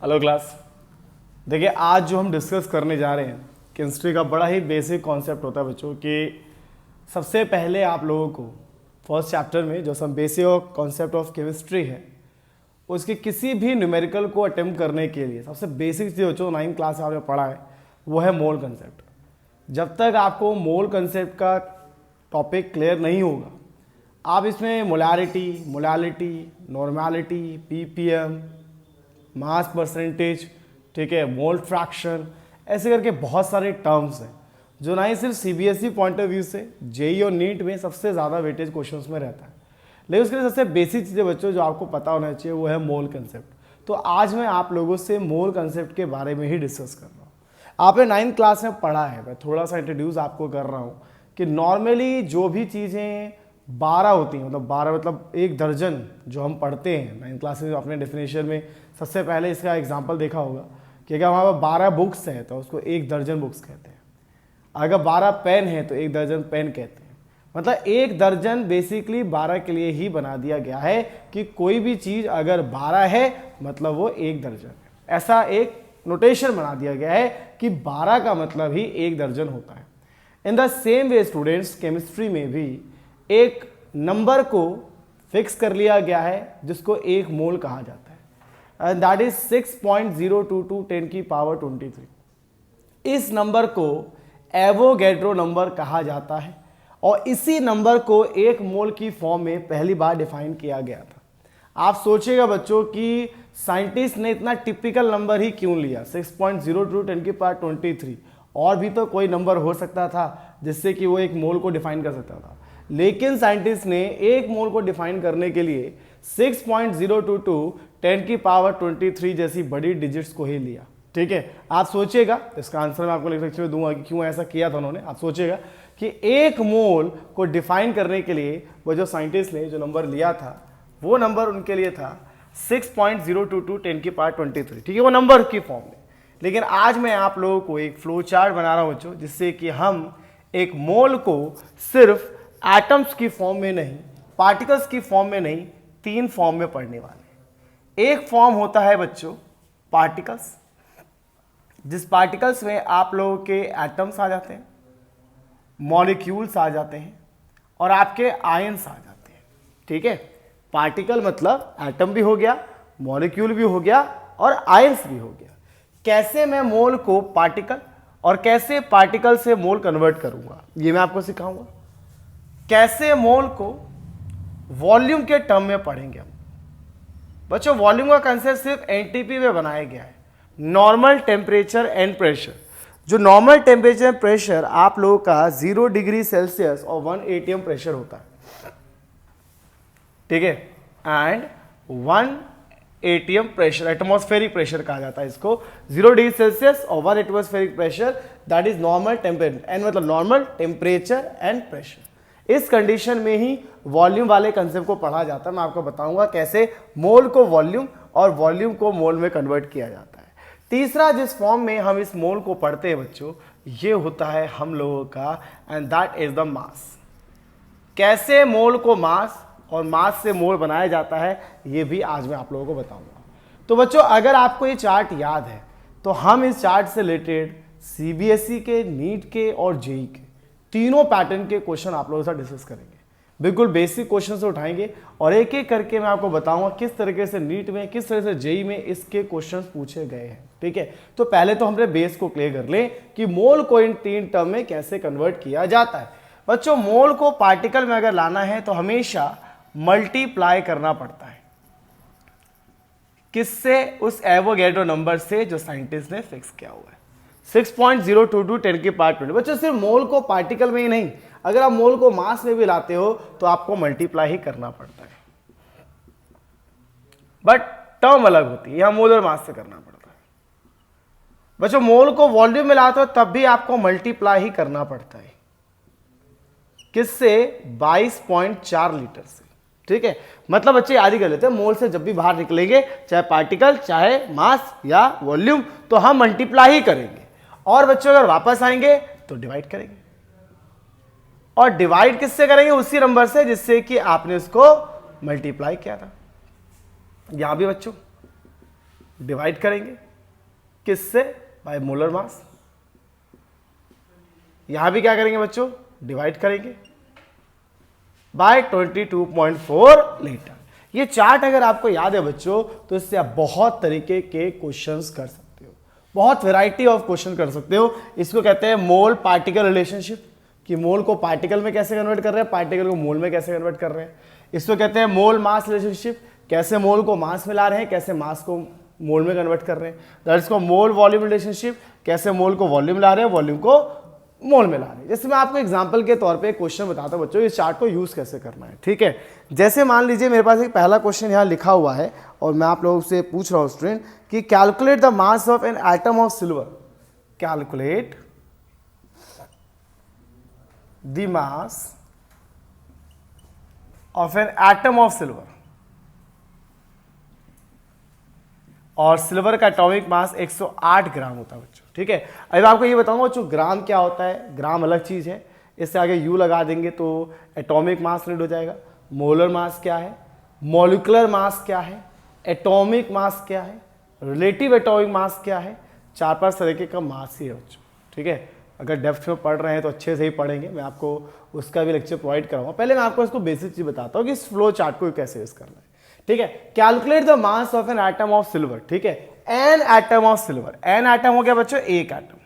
Hello class. देखिए आज जो हम डिस्कस करने जा रहे हैं केमिस्ट्री का बड़ा ही बेसिक कॉन्सेप्ट होता है बच्चों कि सबसे पहले आप लोगों को फर्स्ट चैप्टर में जो सब बेसिक कॉन्सेप्ट ऑफ केमिस्ट्री है उसके किसी भी न्यूमेरिकल को अटेम्प्ट करने के लिए सबसे बेसिक चीज़ बच्चों 9th क्लास में आपने पढ़ा है वो है मोल कंसेप्ट। जब तक आपको मोल कंसेप्ट का टॉपिक क्लियर नहीं होगा आप इसमें molality, normality, ppm, mass percentage, ठीक है, मोल फ्रैक्शन, ऐसे करके बहुत सारे टर्म्स हैं जो ना ही सिर्फ सीबीएसई पॉइंट ऑफ व्यू से जेई और नीट में सबसे ज़्यादा वेटेज क्वेश्चंस में रहता है, लेकिन उसके लिए सबसे बेसिक चीज़ें बच्चों जो आपको पता होना चाहिए वो है मोल कंसेप्ट। तो आज मैं आप लोगों से मोल कंसेप्ट के बारे में ही डिस्कस कर रहा हूँ। आपने 9th क्लास में पढ़ा है, मैं थोड़ा सा इंट्रोड्यूस आपको कर रहा हूँ कि नॉर्मली जो भी चीज़ें 12 होती हैं, मतलब 12 मतलब एक दर्जन जो हम पढ़ते हैं 9th क्लास में अपने डेफिनेशन में सबसे पहले इसका एग्जाम्पल देखा होगा कि अगर हमारे पास 12 बुक्स हैं तो उसको एक दर्जन बुक्स कहते हैं। अगर 12 पेन है तो एक दर्जन पेन कहते हैं। मतलब एक दर्जन बेसिकली 12 के लिए ही बना दिया गया है कि कोई भी चीज़ अगर 12 है मतलब वो एक दर्जन है। ऐसा एक नोटेशन बना दिया गया है कि 12 का मतलब ही एक दर्जन होता है। In the same way students chemistry में भी एक नंबर को फिक्स कर लिया गया है जिसको एक मोल कहा जाता है एंड दैट इज 6.022 10 की पावर 23। इस नंबर को एवोगैड्रो नंबर कहा जाता है और इसी नंबर को एक मोल की फॉर्म में पहली बार डिफाइन किया गया था। आप सोचिएगा बच्चों कि साइंटिस्ट ने इतना टिपिकल नंबर ही क्यों लिया 6.02 10 की पावर 23, और भी तो कोई नंबर हो सकता था जिससे कि वो एक मोल को डिफाइन कर सकता था, लेकिन साइंटिस्ट ने एक मोल को डिफाइन करने के लिए 6.022 10 की पावर 23 जैसी बड़ी डिजिट्स को ही लिया। ठीक है, आप सोचिएगा, इसका आंसर मैं आपको लेक्चर में दूंगा कि क्यों ऐसा किया था उन्होंने। आप सोचिएगा कि एक मोल को डिफाइन करने के लिए वो जो साइंटिस्ट ने जो नंबर लिया था वो नंबर उनके लिए था 6.022 10 की पावर 23। ठीक है, वो नंबर की फॉर्म में। लेकिन आज मैं आप लोगों को एक फ्लो चार्ट बना रहा हूं बच्चों जिससे कि हम एक मोल को सिर्फ एटम्स की फॉर्म में नहीं, पार्टिकल्स की फॉर्म में नहीं, 3 फॉर्म में पढ़ने वाले। एक फॉर्म होता है बच्चों पार्टिकल्स, जिस पार्टिकल्स में आप लोगों के एटम्स आ जाते हैं, मॉलिक्यूल्स आ जाते हैं और आपके आयंस आ जाते हैं। ठीक है, पार्टिकल मतलब एटम भी हो गया, मॉलिक्यूल भी हो गया और आयंस भी हो गया। कैसे मैं मोल को पार्टिकल और कैसे पार्टिकल से मोल कन्वर्ट करूंगा ये मैं आपको सिखाऊंगा। कैसे मोल को वॉल्यूम के टर्म में पढ़ेंगे हम बच्चों। वॉल्यूम का कंसेप्ट सिर्फ एनटीपी में बनाया गया है, नॉर्मल टेम्परेचर एंड प्रेशर। जो नॉर्मल टेम्परेचर प्रेशर आप लोगों का 0 डिग्री सेल्सियस और 1 atm प्रेशर होता है। ठीक है, and 1 atm pressure atmospheric pressure कहा जाता है इसको। 0 डिग्री सेल्सियस और 1 atmospheric pressure that is normal temperature and मतलब नॉर्मल टेम्परेचर एंड प्रेशर। इस कंडीशन में ही वॉल्यूम वाले कंसेप्ट को पढ़ा जाता है। मैं आपको बताऊंगा कैसे मोल को वॉल्यूम और वॉल्यूम को मोल में कन्वर्ट किया जाता है। तीसरा जिस फॉर्म में हम इस मोल को पढ़ते हैं बच्चों ये होता है हम लोगों का and that is the mass. कैसे मोल को मास और मास से मोल बनाया जाता है ये भी आज मैं आप लोगों को बताऊंगा। तो बच्चों अगर आपको ये चार्ट याद है तो हम इस चार्ट से रिलेटेड सीबीएसई के, नीट के और जेई के तीनों पैटर्न के क्वेश्चन आप लोगों से डिस्कस करेंगे। बिल्कुल बेसिक क्वेश्चन से उठाएंगे और एक एक करके मैं आपको बताऊंगा किस तरीके से नीट में, किस तरह से जेई में इसके क्वेश्चंस पूछे गए हैं। ठीक है, तो पहले तो हमने बेस को क्लियर कर लें कि मोल को इन 3 टर्म में कैसे कन्वर्ट किया जाता है। बच्चों मोल को पार्टिकल में अगर लाना है तो हमेशा मल्टीप्लाई करना पड़ता है। किससे? उस एवोगैड्रो नंबर से जो साइंटिस्ट ने फिक्स किया हुआ है 6.022 10 की पावर 20। बच्चों सिर्फ मोल को पार्टिकल में ही नहीं, अगर आप मोल को मास में भी लाते हो तो आपको मल्टीप्लाई ही करना पड़ता है, बट टर्म अलग होती है। यहां मोल और मास से करना पड़ता है। बच्चों मोल को वॉल्यूम में लाते हो तब भी आपको मल्टीप्लाई ही करना पड़ता है। किससे? 22.4 लीटर से। ठीक है, मतलब बच्चे याद ही कर लेते हैं मोल से जब भी बाहर निकलेंगे चाहे पार्टिकल चाहे मास या वॉल्यूम तो हम मल्टीप्लाई ही करेंगे और बच्चों अगर वापस आएंगे तो डिवाइड करेंगे। और डिवाइड किससे करेंगे? उसी नंबर से जिससे कि आपने उसको मल्टीप्लाई किया था। यहां भी बच्चों डिवाइड करेंगे किससे? By molar mass. यहां भी क्या करेंगे बच्चों? डिवाइड करेंगे बाय 22.4 लीटर। ये चार्ट अगर आपको याद है बच्चों तो इससे आप बहुत तरीके के क्वेश्चंस कर सकते हो, बहुत वैरायटी ऑफ क्वेश्चन कर सकते हो। इसको कहते हैं मोल पार्टिकल रिलेशनशिप, कि मोल को पार्टिकल में कैसे कन्वर्ट कर रहे हैं, पार्टिकल को मोल में कैसे कन्वर्ट कर रहे हैं। इसको कहते हैं मोल मास रिलेशनशिप, कैसे मोल को मास में ला रहे हैं, कैसे मास को मोल में कन्वर्ट कर रहे हैं। दैट्स को मोल वॉल्यूम रिलेशनशिप, कैसे मोल को वॉल्यूम ला रहे हैं, वॉल्यूम को मोल में ला रहे हैं। जैसे मैं आपको एग्जांपल के तौर पे एक क्वेश्चन बताता हूं बच्चों, इस चार्ट को यूज कैसे करना है, ठीक है। जैसे मान लीजिए मेरे पास एक पहला क्वेश्चन यहाँ लिखा हुआ है और मैं आप लोगों से पूछ रहा हूं स्टूडेंट कि calculate the mass of an atom of silver. Calculate the mass of an atom of silver. और सिल्वर का एटॉमिक मास 108 ग्राम होता है बच्चों, ठीक है। अब आपको ये बताऊंगा बच्चों ग्राम क्या होता है, ग्राम अलग चीज है, इससे आगे यू लगा देंगे तो एटॉमिक मास रीड हो जाएगा। मोलर मास क्या है, मॉलिक्यूलर मास क्या है, एटॉमिक मास क्या है, रिलेटिव एटॉमिक मास क्या है, 4-5 तरीके का मास ही है बच्चों, ठीक है। अगर डेप्थ में पढ़ रहे हैं तो अच्छे से ही पढ़ेंगे, मैं आपको उसका भी लेक्चर प्रोवाइड कराऊंगा। पहले मैं आपको इसको बेसिक चीज बताता हूँ कि इस फ्लो चार्ट को कैसे यूज करना है, ठीक है। Calculate the mass of an atom of silver, ठीक है। An atom of silver, an atom हो गया बच्चों एक एटम,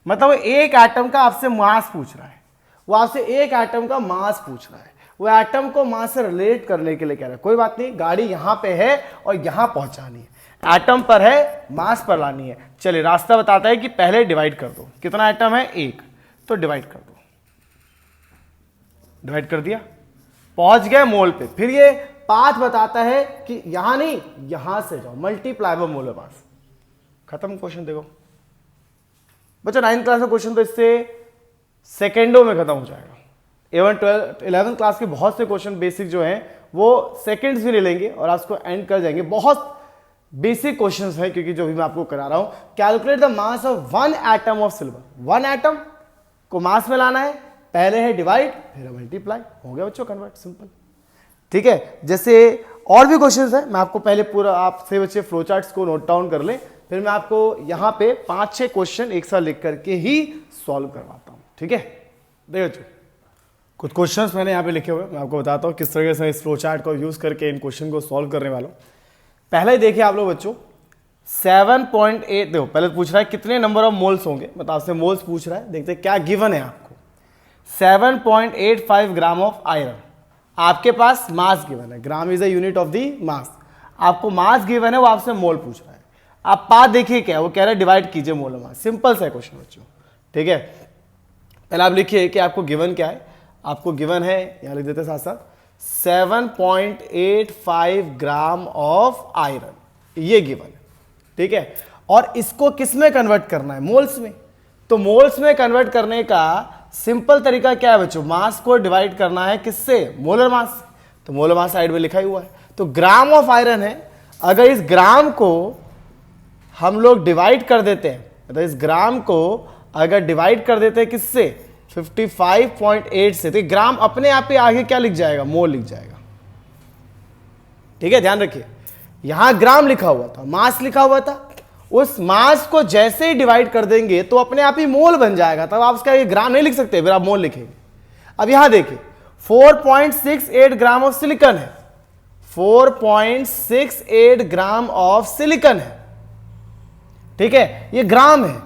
मतलब एक एटम का आपसे मास पूछ रहा है, वो आपसे एक एटम का मास पूछ रहा है, वो एटम को मास से रिलेट करने के लिए कह रहा है। कोई बात नहीं, गाड़ी यहां पे है और यहां पहुंचानी है, एटम पर है, मास पर लानी है। चलिए रास्ता बताता है कि पहले डिवाइड कर दो, कितना एटम है? एक, तो डिवाइड कर दो। डिवाइड कर दिया, पहुंच गए मोल पे। फिर ये पाथ बताता है कि यहां नहीं, यहां से जाओ, मल्टीप्लाई बाय मोलर मास। खत्म क्वेश्चन। देखो बच्चा 9th क्लास का क्वेश्चन तो इससे सेकेंडों में खत्म हो जाएगा। इवन 11th क्लास के बहुत से क्वेश्चन बेसिक जो हैं वो सेकंड्स भी ले लेंगे और आप उसको एंड कर जाएंगे। बहुत बेसिक क्वेश्चंस हैं क्योंकि जो भी मैं आपको करा रहा हूं। Calculate the mass of 1 atom of silver. 1 atom को मास में लाना है, पहले है डिवाइड फिर मल्टीप्लाई, हो गया बच्चों कन्वर्ट, सिंपल, ठीक है। जैसे और भी क्वेश्चंस है, मैं आपको पहले पूरा आपसे बच्चे फ्लो चार्ट्स को नोट डाउन कर लें, फिर मैं आपको यहां पे 5-6 क्वेश्चन एक साथ लिख करके ही सॉल्व करवाता हूं, ठीक है। देखो कुछ क्वेश्चंस मैंने यहाँ पे लिखे हुए, मैं आपको बताता हूँ किस तरीके से इस फ्लो चार्ट को यूज करके इन क्वेश्चन को सॉल्व करने वाला हूँ। पहले ही देखिए आप लोग बच्चों 7.8, देखो पहले पूछ रहा है कितने नंबर ऑफ मोल्स होंगे, मतलब आपसे मोल्स पूछ रहा है, देखते हैं क्या गिवन है आपको। 7.85 ग्राम ऑफ आयरन, आपके पास मास गिवन है, gram is a unit of the mass, आपको मास गिवन है, वो आपसे मोल पूछ रहा है। आप पाथ देखिए क्या, वो कह रहा है डिवाइड कीजिए मोलर मास, सिंपल सा क्वेश्चन बच्चों, ठीक है। पहले आप लिखिए कि आपको गिवन क्या है, आपको गिवन है, यहां लिख देते साथ साथ 7.85 ग्राम ऑफ आयरन, ये गिवन है, ठीक है। और इसको किस में कन्वर्ट करना है? मोल्स में। तो मोल्स में कन्वर्ट करने का सिंपल तरीका क्या है बच्चों? मास को डिवाइड करना है किससे? Molar mass. तो मोलर मास साइड में लिखा ही हुआ है, तो ग्राम ऑफ आयरन है। अगर इस ग्राम को हम लोग डिवाइड कर देते हैं, मतलब इस ग्राम को अगर डिवाइड कर देते हैं किससे? 55.8 से, तो ग्राम अपने आप ही आगे क्या लिख जाएगा? मोल लिख जाएगा, ठीक है। ध्यान रखिए यहां ग्राम लिखा हुआ था, मास लिखा हुआ था, उस मास को जैसे ही डिवाइड कर देंगे तो अपने आप ही मोल बन जाएगा, तब आप उसका ये ग्राम नहीं लिख सकते, फिर आप मोल लिखेंगे। अब यहां देखिए 4.68 ग्राम ऑफ सिलिकॉन है, 4.68 ग्राम ऑफ सिलिकॉन है, ठीक है। ये ग्राम है,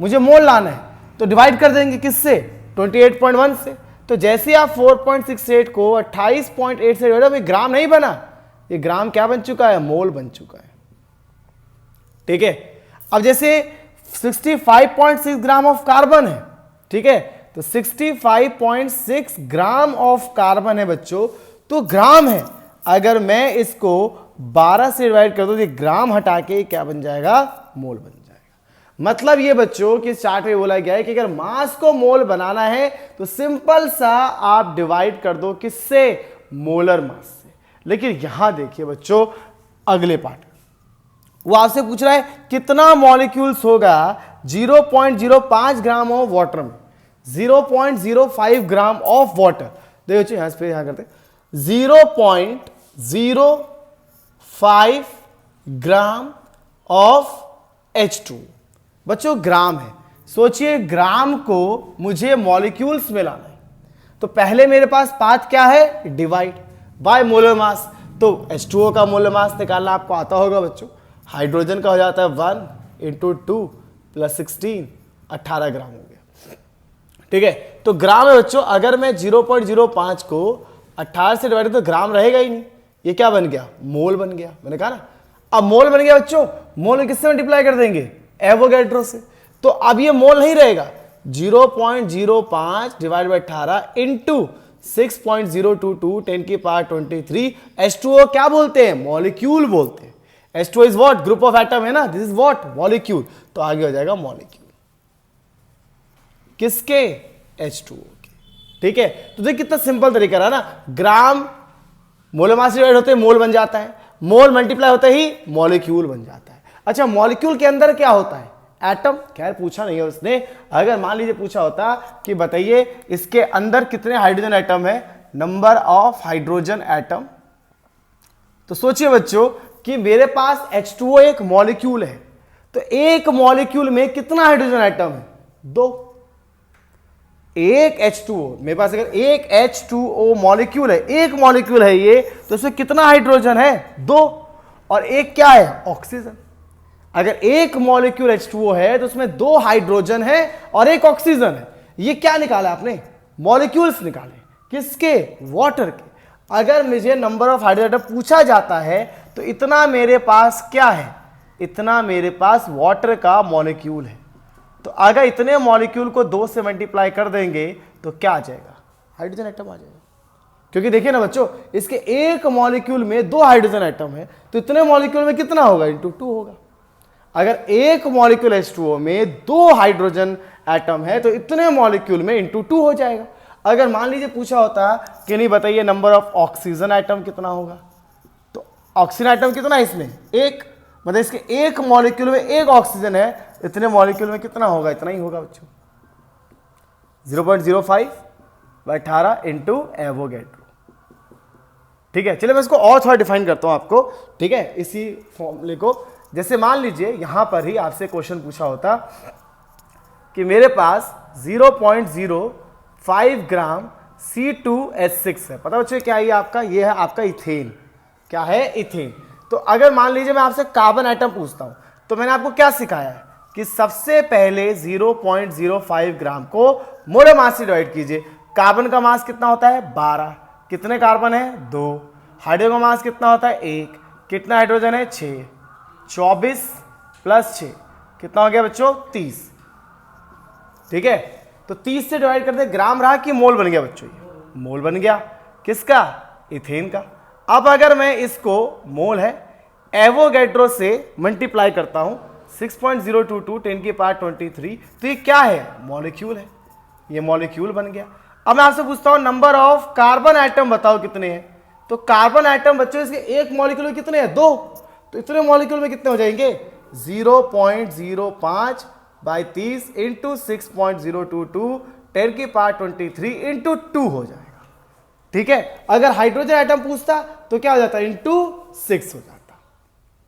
मुझे मोल लाना है, तो डिवाइड कर देंगे किससे? 28.1 से। तो जैसे आप 4.68 को 28.8 से डिवाइड, ये ग्राम नहीं बना, ये ग्राम क्या बन चुका है? मोल बन चुका है, ठीक है। अब जैसे 65.6 ग्राम ऑफ कार्बन है, ठीक है, तो 65.6 ग्राम ऑफ कार्बन है बच्चों, तो ग्राम है। अगर मैं इसको 12 से डिवाइड कर दूं तो ग्राम हटा के क्या बन जाएगा? मोल बन जाएगा। मतलब ये बच्चों कि चार्ट में बोला गया है कि अगर मास को मोल बनाना है तो सिंपल सा आप डिवाइड कर दो किससे? मोलर मास से। लेकिन यहां देखिए बच्चों अगले पार्ट, वो आपसे पूछ रहा है कितना मॉलिक्यूल्स होगा 0.05 ग्राम ऑफ वाटर में, 0.05 ग्राम ऑफ वाटर। देखो यहां पे यहां करते 0.05 ग्राम ऑफ H2। बच्चों ग्राम है, सोचिए ग्राम को मुझे मॉलिक्यूल्स में लाना है, तो पहले मेरे पास पाथ क्या है, डिवाइड बाय मोलर मास। तो H2O का मोलर मास निकालना आपको आता होगा बच्चों, हाइड्रोजन का हो जाता है 1 इंटू 2 प्लस 16, 18 ग्राम हो गया। ठीक है, तो ग्राम है बच्चों, अगर मैं 0.05 को 18 से डिवाइड तो ग्राम रहेगा ही नहीं, ये क्या बन गया, मोल बन गया। मैंने कहा ना, अब मोल बन गया बच्चों, मोल किससे मल्टीप्लाई कर देंगे, एवोगैड्रो से। तो अब ये मोल नहीं रहेगा, 0.05 डिवाइड बाई 18 इंटू 6.022 10 की पावर 23। H2O क्या बोलते हैं, मॉलिक्यूल बोलते हैं। H2O is what, group of atom है ना, दिस इज व्हाट, मॉलिक्यूल। तो आगे हो जाएगा मॉलिक्यूल किसके, H2O के। ठीक है, तो देखिए कितना सिंपल तरीका रहा ना, ग्राम मोलर मास डिवाइड होते ही मोल बन जाता है, मोल मल्टीप्लाई होते ही मॉलिक्यूल बन जाता है। अच्छा, मॉलिक्यूल के अंदर क्या होता है, एटम। खैर पूछा नहीं है उसने, अगर मान लीजिए पूछा होता कि बताइए इसके अंदर कितने हाइड्रोजन एटम है, नंबर ऑफ हाइड्रोजन एटम, तो सोचिए बच्चों कि मेरे पास H2O एक मॉलिक्यूल है, तो एक मॉलिक्यूल में कितना हाइड्रोजन एटम है, 2। एक H2O, मेरे पास अगर एक H2O मॉलिक्यूल है, एक मॉलिक्यूल है ये, तो इसमें कितना हाइड्रोजन है, 2। और एक क्या है, ऑक्सीजन। अगर एक मॉलिक्यूल H2O है तो उसमें 2 हाइड्रोजन है और एक ऑक्सीजन है। ये क्या निकाला आपने, मॉलिक्यूल्स निकाले, किसके, वाटर के। अगर मुझे नंबर ऑफ हाइड्रोजन पूछा जाता है तो इतना मेरे पास क्या है, इतना मेरे पास वाटर का मॉलिक्यूल है। तो अगर इतने मॉलिक्यूल को 2 से मल्टीप्लाई कर देंगे तो क्या आ जाएगा, हाइड्रोजन एटम आ जाएगा। क्योंकि देखिए ना बच्चों, इसके एक मॉलिक्यूल में 2 हाइड्रोजन एटम है, तो इतने मॉलिक्यूल में कितना होगा, इंटू 2 होगा। अगर एक मॉलिक्यूल H2O में 2 हाइड्रोजन एटम है तो इतने मॉलिक्यूल में इंटू 2 हो जाएगा। अगर मान लीजिए पूछा होता कि नहीं बताइए नंबर ऑफ ऑक्सीजन एटम कितना होगा, तो ऑक्सीजन एटम कितना है इसमें, एक, मतलब इसके एक मॉलिक्यूल में एक ऑक्सीजन है, इतने मॉलिक्यूल में कितना होगा, इतना ही होगा बच्चों, 0.05 बाई 18 इंटू एवोगैड्रो। ठीक है, चलिए मैं इसको और थोड़ा डिफाइन करता हूं आपको। ठीक है, इसी फॉर्मूले को, जैसे मान लीजिए यहां पर ही आपसे क्वेश्चन पूछा होता कि मेरे पास 0.05 ग्राम C2H6 है, पता बच्चों क्या है आपका, ये है आपका इथेन। क्या है, इथेन। तो अगर मान लीजिए मैं आपसे कार्बन एटम पूछता हूं, तो मैंने आपको क्या सिखाया है कि सबसे पहले 0.05 ग्राम को मोलर मास से डिवाइड कीजिए। कार्बन का मास कितना होता है, 12। कितने कार्बन है, 2। हाइड्रोजन का मास कितना होता है, 1। कितना हाइड्रोजन है, 6। 24 प्लस 6 कितना हो गया बच्चों, 30। ठीक है, तो 30 से डिवाइड करते ग्राम रहा कि मोल बन गया बच्चों, ये मोल बन गया किसका, इथेन का। अब अगर मैं इसको, मोल है, एवोगैड्रो से मल्टीप्लाई करता हूं 6.022 10 की पावर 23, तो ये क्या है, मॉलिक्यूल है, ये मॉलिक्यूल बन गया। अब मैं आपसे पूछता हूं नंबर ऑफ कार्बन आइटम बताओ कितने हैं, तो कार्बन आइटम बच्चों इसके एक मॉलिक्यूल कितने हैं, 2। तो इतने मॉलिक्यूल में कितने हो जाएंगे, 0.05 बाई 30 इंटू 6.022 10 की पावर 23 इंटू 2 हो जाएगा। ठीक है, अगर हाइड्रोजन आइटम पूछता तो क्या हो जाता, इंटू 6 हो जाता।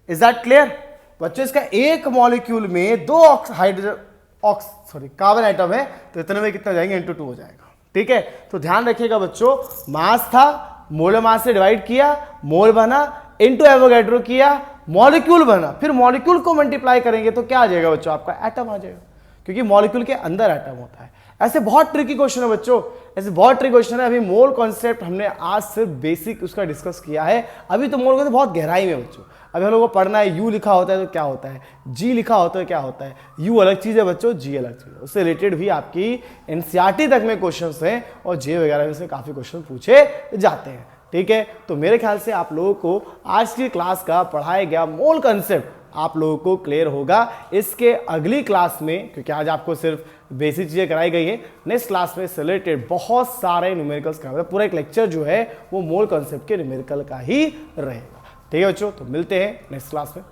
इज दैट क्लियर बच्चों, इसका एक मॉलिक्यूल में 2 हाइड्रोजन कार्बन आइटम है, तो इतने में कितना हो जाएंगे, इंटू 2 हो जाएगा। ठीक है, तो ध्यान रखिएगा बच्चों, मास था, मोलर मास से डिवाइड किया, मोल बना, इनटू एवोगैड्रो किया, मॉलिक्यूल बना, फिर मॉलिक्यूल को मल्टीप्लाई करेंगे तो क्या आ जाएगा बच्चों, आपका एटम आ जाएगा, क्योंकि मॉलिक्यूल के अंदर एटम होता है। ऐसे बहुत ट्रिकी क्वेश्चन है बच्चों, ऐसे बहुत ट्रिकी क्वेश्चन है। अभी मोल कॉन्सेप्ट हमने आज सिर्फ बेसिक उसका डिस्कस किया है, अभी तो मोल कॉन्सेप्ट बहुत गहराई में बच्चों। अभी हम लोगों को पढ़ना है, यू लिखा होता है तो क्या होता है, जी लिखा होता है क्या होता है, यू अलग चीज़ है बच्चों, जी अलग चीज़ है। उससे रिलेटेड भी आपकी एनसीईआरटी तक में क्वेश्चन हैं और जे वगैरह में से काफ़ी क्वेश्चन पूछे जाते हैं। ठीक है, तो मेरे ख्याल से आप लोगों को आज की क्लास का पढ़ाया गया मोल कॉन्सेप्ट आप लोगों को क्लियर होगा। इसके अगली क्लास में, क्योंकि आज आपको सिर्फ बेसिक चीज़ें कराई गई है, नेक्स्ट क्लास में से रिलेटेड बहुत सारे न्यूमेरिकल्स कराए, पूरा एक लेक्चर जो है वो मोल कॉन्सेप्ट के न्यूमेरिकल का ही रहेगा। ठीक है बच्चों, तो मिलते हैं नेक्स्ट क्लास में।